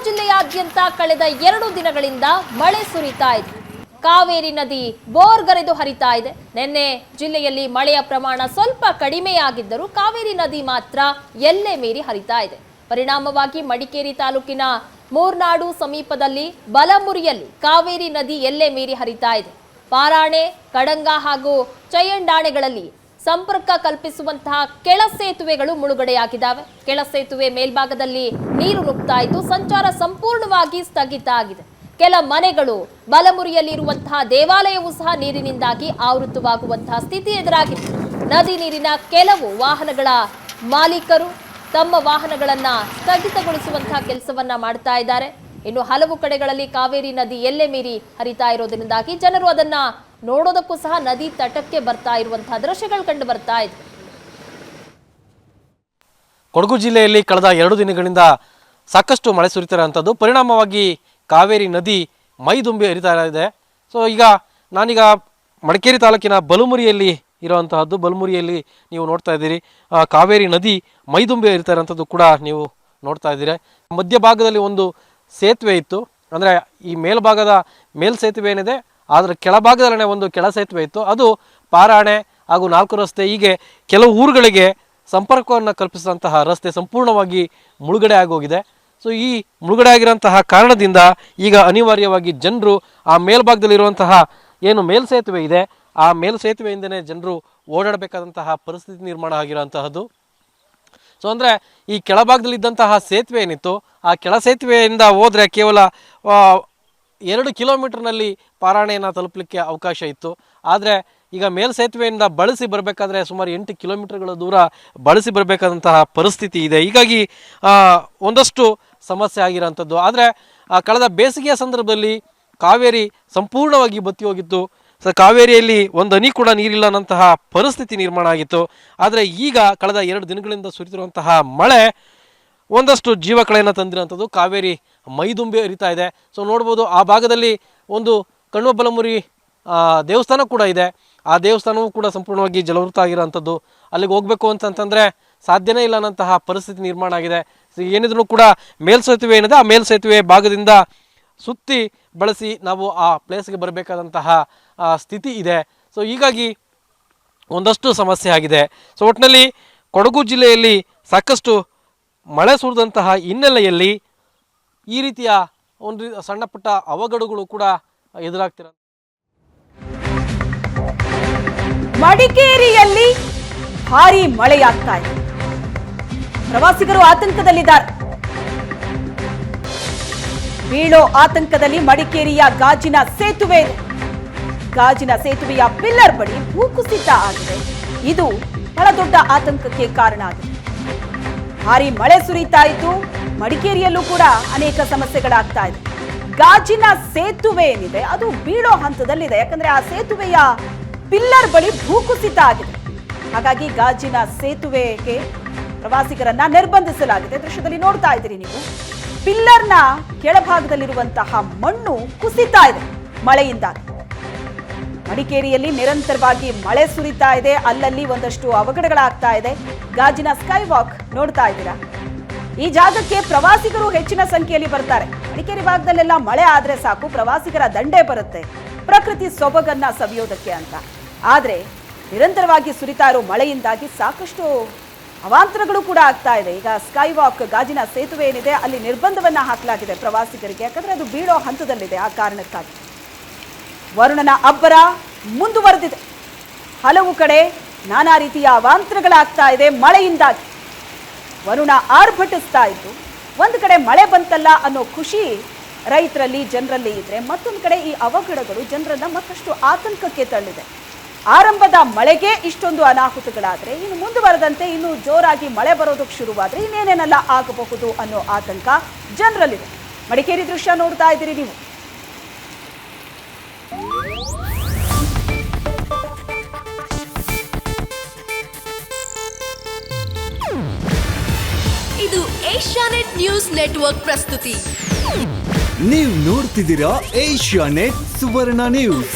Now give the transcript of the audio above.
ಜಿಲ್ಲೆಯಾದ್ಯಂತ ಕಳೆದ 2 ದಿನಗಳಿಂದ ಮಳೆ ಸುರಿತಾ ಇದೆ. ಕಾವೇರಿ ನದಿ ಬೋರ್ಗರೆದು ಹರಿತಾ ಇದೆ. ನಿನ್ನೆ ಜಿಲ್ಲೆಯಲ್ಲಿ ಮಳೆಯ ಪ್ರಮಾಣ ಸ್ವಲ್ಪ ಕಡಿಮೆಯಾಗಿದ್ದರೂ ಕಾವೇರಿ ನದಿ ಮಾತ್ರ ಎಲ್ಲೆ ಮೀರಿ ಹರಿತಾ ಇದೆ. ಪರಿಣಾಮವಾಗಿ ಮಡಿಕೇರಿ ತಾಲೂಕಿನ ಮೂರ್ನಾಡು ಸಮೀಪದಲ್ಲಿ ಬಲಮುರಿಯಲ್ಲಿ ಕಾವೇರಿ ನದಿ ಎಲ್ಲೆ ಮೀರಿ ಹರಿತಾ ಇದೆ. ಪಾರಾಣೆ, ಕಡಂಗ ಹಾಗೂ ಚಯ್ಯಂಡಾಣೆಗಳಲ್ಲಿ ಸಂಪರ್ಕ ಕಲ್ಪಿಸುವಂತಹ ಕೆಳ ಸೇತುವೆಗಳು ಮುಳುಗಡೆಯಾಗಿದ್ದಾವೆ. ಕೆಳ ಸೇತುವೆ ಮೇಲ್ಭಾಗದಲ್ಲಿ ನೀರು ನುಗ್ತಾ ಇದ್ದು ಸಂಚಾರ ಸಂಪೂರ್ಣವಾಗಿ ಸ್ಥಗಿತ ಆಗಿದೆ. ಕೆಲ ಮನೆಗಳು, ಬಲಮುರಿಯಲ್ಲಿರುವಂತಹ ದೇವಾಲಯವೂ ಸಹ ನೀರಿನಿಂದಾಗಿ ಆವೃತವಾಗುವಂತಹ ಸ್ಥಿತಿ ಎದುರಾಗಿದೆ. ನದಿ ನೀರಿನ ಕೆಲವು ವಾಹನಗಳ ಮಾಲೀಕರು ತಮ್ಮ ವಾಹನಗಳನ್ನ ಸ್ಥಗಿತಗೊಳಿಸುವಂತಹ ಕೆಲಸವನ್ನ ಮಾಡ್ತಾ ಇದ್ದಾರೆ. ಇನ್ನು ಹಲವು ಕಡೆಗಳಲ್ಲಿ ಕಾವೇರಿ ನದಿ ಎಲ್ಲೆ ಮೀರಿ ಹರಿತಾ ಇರೋದ್ರಿಂದಾಗಿ ಜನರು ಅದನ್ನ ನೋಡೋದಕ್ಕೂ ಸಹ ನದಿ ತಟಕ್ಕೆ ಬರ್ತಾ ಇರುವಂತಹ ದೃಶ್ಯಗಳು ಕಂಡು ಬರ್ತಾ ಇದೆ. ಕೊಡಗು ಜಿಲ್ಲೆಯಲ್ಲಿ ಕಳೆದ 2 ದಿನಗಳಿಂದ ಸಾಕಷ್ಟು ಮಳೆ ಸುರಿತಿರುವಂಥದ್ದು. ಪರಿಣಾಮವಾಗಿ ಕಾವೇರಿ ನದಿ ಮೈದುಂಬಿ ಹರಿತಾ ಇದೆ. ಸೊ ಈಗ ನಾನೀಗ ಮಡಿಕೇರಿ ತಾಲೂಕಿನ ಬಲಮುರಿಯಲ್ಲಿ ಇರುವಂತಹದ್ದು. ಬಲಮುರಿಯಲ್ಲಿ ನೀವು ನೋಡ್ತಾ ಇದ್ದೀರಿ, ಕಾವೇರಿ ನದಿ ಮೈದುಂಬಿ ಹರಿತಾ ಇರುವಂಥದ್ದು ಕೂಡ ನೀವು ನೋಡ್ತಾ ಇದ್ದೀರಿ. ಮಧ್ಯಭಾಗದಲ್ಲಿ ಒಂದು ಸೇತುವೆ ಇತ್ತು, ಅಂದರೆ ಈ ಮೇಲ್ಭಾಗದ ಸೇತುವೆ ಏನಿದೆ ಅದರ ಕೆಳಭಾಗದಲ್ಲೇ ಒಂದು ಕೆಳ ಸೇತುವೆ ಇತ್ತು. ಅದು ಪಾರಾಣೆ ಹಾಗೂ 4 ರಸ್ತೆ ಹೀಗೆ ಕೆಲವು ಊರುಗಳಿಗೆ ಸಂಪರ್ಕವನ್ನು ಕಲ್ಪಿಸಿದಂತಹ ರಸ್ತೆ ಸಂಪೂರ್ಣವಾಗಿ ಮುಳುಗಡೆ ಆಗೋಗಿದೆ. ಸೊ ಈ ಮುಳುಗಡೆ ಆಗಿರುವಂತಹ ಕಾರಣದಿಂದ ಈಗ ಅನಿವಾರ್ಯವಾಗಿ ಜನರು ಆ ಮೇಲ್ಭಾಗದಲ್ಲಿರುವಂತಹ ಏನು ಮೇಲ್ಸೇತುವೆ ಇದೆ ಆ ಮೇಲ್ಸೇತುವೆಯಿಂದನೇ ಜನರು ಓಡಾಡಬೇಕಾದಂತಹ ಪರಿಸ್ಥಿತಿ ನಿರ್ಮಾಣ ಆಗಿರುವಂತಹದ್ದು. ಸೊ ಅಂದರೆ ಈ ಕೆಳಭಾಗದಲ್ಲಿದ್ದಂತಹ ಸೇತುವೆ ಏನಿತ್ತು ಆ ಕೆಳ ಸೇತುವೆಯಿಂದ ಹೋದರೆ ಕೇವಲ 2 ಕಿಲೋಮೀಟರ್ನಲ್ಲಿ ಪಾರಾಣೆಯನ್ನು ತಲುಪಲಿಕ್ಕೆ ಅವಕಾಶ ಇತ್ತು. ಆದರೆ ಈಗ ಮೇಲ್ಸೇತುವೆಯಿಂದ ಬಳಸಿ ಬರಬೇಕಾದ್ರೆ ಸುಮಾರು 8 ಕಿಲೋಮೀಟರ್ಗಳ ದೂರ ಬಳಸಿ ಬರಬೇಕಾದಂತಹ ಪರಿಸ್ಥಿತಿ ಇದೆ. ಹೀಗಾಗಿ ಒಂದಷ್ಟು ಸಮಸ್ಯೆ ಆಗಿರೋಂಥದ್ದು. ಆದರೆ ಕಳೆದ ಬೇಸಿಗೆಯ ಸಂದರ್ಭದಲ್ಲಿ ಕಾವೇರಿ ಸಂಪೂರ್ಣವಾಗಿ ಬತ್ತಿ ಹೋಗಿತ್ತು. ಸೊ ಕಾವೇರಿಯಲ್ಲಿ ಒಂದು ಹನಿ ಕೂಡ ನೀರಿಲ್ಲ ಅನ್ನಂತಹ ಪರಿಸ್ಥಿತಿ ನಿರ್ಮಾಣ ಆಗಿತ್ತು. ಆದರೆ ಈಗ ಕಳೆದ 2 ದಿನಗಳಿಂದ ಸುರಿತಿರುವಂತಹ ಮಳೆ ಒಂದಷ್ಟು ಜೀವಕಳೆಯನ್ನು ತಂದಿರುವಂಥದ್ದು. ಕಾವೇರಿ ಮೈದುಂಬಿ ಹರಿತಾ ಇದೆ. ಸೊ ನೋಡ್ಬೋದು, ಆ ಭಾಗದಲ್ಲಿ ಒಂದು ಕಣ್ವಬಲಮುರಿ ದೇವಸ್ಥಾನ ಕೂಡ ಇದೆ. ಆ ದೇವಸ್ಥಾನವೂ ಕೂಡ ಸಂಪೂರ್ಣವಾಗಿ ಜಲವೃತ ಆಗಿರೋಂಥದ್ದು. ಅಲ್ಲಿಗೆ ಹೋಗಬೇಕು ಅಂತಂತಂದರೆ ಸಾಧ್ಯನೇ ಇಲ್ಲ ಅನ್ನಂತಹ ಪರಿಸ್ಥಿತಿ ನಿರ್ಮಾಣ ಆಗಿದೆ. ಸೊ ಏನಿದ್ರು ಕೂಡ ಮೇಲ್ಸೇತುವೆ ಏನಿದೆ ಆ ಮೇಲ್ಸೇತುವೆ ಭಾಗದಿಂದ ಸುತ್ತಿ ಬಳಸಿ ನಾವು ಆ ಪ್ಲೇಸ್ಗೆ ಬರಬೇಕಾದಂತಹ ಸ್ಥಿತಿ ಇದೆ. ಸೊ ಹೀಗಾಗಿ ಒಂದಷ್ಟು ಸಮಸ್ಯೆ ಆಗಿದೆ. ಸೊ ಒಟ್ಟಿನಲ್ಲಿ ಕೊಡಗು ಜಿಲ್ಲೆಯಲ್ಲಿ ಸಾಕಷ್ಟು ಮಳೆ ಸುರಿದಂತಹ ಹಿನ್ನೆಲೆಯಲ್ಲಿ ಈ ರೀತಿಯ ಒಂದು ಸಣ್ಣ ಪುಟ್ಟ ಅವಘಡಗಳು ಕೂಡ ಎದುರಾಗ್ತಿರ. ಮಡಿಕೇರಿಯಲ್ಲಿ ಭಾರೀ ಮಳೆಯಾಗ್ತಾ ಇದೆ. ಪ್ರವಾಸಿಗರು ಆತಂಕದಲ್ಲಿದ್ದಾರೆ. ಬೀಳೋ ಆತಂಕದಲ್ಲಿ ಮಡಿಕೇರಿಯ ಗಾಜಿನ ಸೇತುವೆ ಇದೆ. ಗಾಜಿನ ಸೇತುವೆಯ ಪಿಲ್ಲರ್ ಬಳಿ ಭೂಕುಸಿತ ಆಗಿದೆ. ಇದು ಬಹಳ ದೊಡ್ಡ ಆತಂಕಕ್ಕೆ ಕಾರಣ ಆಗಿದೆ. ಭಾರೀ ಮಳೆ ಸುರಿತಾ ಇದ್ದು ಮಡಿಕೇರಿಯಲ್ಲೂ ಕೂಡ ಅನೇಕ ಸಮಸ್ಯೆಗಳಾಗ್ತಾ ಇದೆ. ಗಾಜಿನ ಸೇತುವೆ ಏನಿದೆ ಅದು ಬೀಳೋ ಹಂತದಲ್ಲಿದೆ. ಯಾಕಂದ್ರೆ ಆ ಸೇತುವೆಯ ಪಿಲ್ಲರ್ ಬಳಿ ಭೂಕುಸಿತ ಆಗಿದೆ. ಹಾಗಾಗಿ ಗಾಜಿನ ಸೇತುವೆಗೆ ಪ್ರವಾಸಿಗರನ್ನ ನಿರ್ಬಂಧಿಸಲಾಗಿದೆ. ದೃಶ್ಯದಲ್ಲಿ ನೋಡ್ತಾ ಇದ್ದೀರಿ ನೀವು, ಪಿಲ್ಲರ್ನ ಕೆಳಭಾಗದಲ್ಲಿರುವಂತಹ ಮಣ್ಣು ಕುಸಿತಾ ಇದೆ ಮಳೆಯಿಂದಾಗಿ. ಮಡಿಕೇರಿಯಲ್ಲಿ ನಿರಂತರವಾಗಿ ಮಳೆ ಸುರಿತಾ ಇದೆ. ಅಲ್ಲಲ್ಲಿ ಒಂದಷ್ಟು ಅವಘಡಗಳಾಗ್ತಾ ಇದೆ. ಗಾಜಿನ ಸ್ಕೈ ವಾಕ್ ನೋಡ್ತಾ ಇದ್ದೀರಾ. ಈ ಜಾಗಕ್ಕೆ ಪ್ರವಾಸಿಗರು ಹೆಚ್ಚಿನ ಸಂಖ್ಯೆಯಲ್ಲಿ ಬರ್ತಾರೆ. ಮಡಿಕೇರಿ ಭಾಗದಲ್ಲೆಲ್ಲ ಮಳೆ ಆದ್ರೆ ಸಾಕು, ಪ್ರವಾಸಿಗರ ದಂಡೆ ಬರುತ್ತೆ ಪ್ರಕೃತಿ ಸೊಬಗನ್ನ ಸವಿಯೋದಕ್ಕೆ ಅಂತ. ಆದ್ರೆ ನಿರಂತರವಾಗಿ ಸುರಿತಾ ಇರೋ ಮಳೆಯಿಂದಾಗಿ ಸಾಕಷ್ಟು ಅವಾಂತರಗಳು ಕೂಡ ಆಗ್ತಾ ಇದೆ. ಈಗ ಸ್ಕೈ ವಾಕ್, ಗಾಜಿನ ಸೇತುವೆ ಏನಿದೆ ಅಲ್ಲಿ ನಿರ್ಬಂಧವನ್ನ ಹಾಕಲಾಗಿದೆ ಪ್ರವಾಸಿಗರಿಗೆ. ಯಾಕಂದ್ರೆ ಅದು ಬೀಳೋ ಹಂತದಲ್ಲಿದೆ. ಆ ಕಾರಣಕ್ಕಾಗಿ ವರುಣನ ಅಬ್ಬರ ಮುಂದುವರೆದಿದೆ. ಹಲವು ಕಡೆ ನಾನಾ ರೀತಿಯ ಅವಾಂತರಗಳಾಗ್ತಾ ಇದೆ ಮಳೆಯಿಂದಾಗಿ. ವರುಣ ಆರ್ಭಟಿಸ್ತಾ ಇದ್ದು ಒಂದು ಕಡೆ ಮಳೆ ಬಂತಲ್ಲ ಅನ್ನೋ ಖುಷಿ ರೈತರಲ್ಲಿ, ಜನರಲ್ಲಿ ಇದ್ರೆ, ಮತ್ತೊಂದು ಕಡೆ ಈ ಅವಘಡಗಳು ಜನರನ್ನ ಮತ್ತಷ್ಟು ಆತಂಕಕ್ಕೆ ತಳ್ಳಿದೆ. ಆರಂಭದ ಮಳೆಗೆ ಇಷ್ಟೊಂದು ಅನಾಹುತಗಳಾದ್ರೆ ಇನ್ನು ಮುಂದುವರೆದಂತೆ ಇನ್ನು ಜೋರಾಗಿ ಮಳೆ ಬರೋದಕ್ಕೆ ಶುರುವಾದ್ರೆ ಇನ್ನೇನೇನೆಲ್ಲ ಆಗಬಹುದು ಅನ್ನೋ ಆತಂಕ ಜನರಲ್ಲಿದೆ. ಮಡಿಕೇರಿ ದೃಶ್ಯ ನೋಡ್ತಾ ಇದ್ದೀರಿ ನೀವು. ಇದು ಏಷ್ಯಾನೆಟ್ ನ್ಯೂಸ್ ನೆಟ್ವರ್ಕ್ ಪ್ರಸ್ತುತಿ. ನೀವು ನೋಡ್ತಿದ್ದೀರಾ ಏಷ್ಯಾನೆಟ್ ಸುವರ್ಣ ನ್ಯೂಸ್.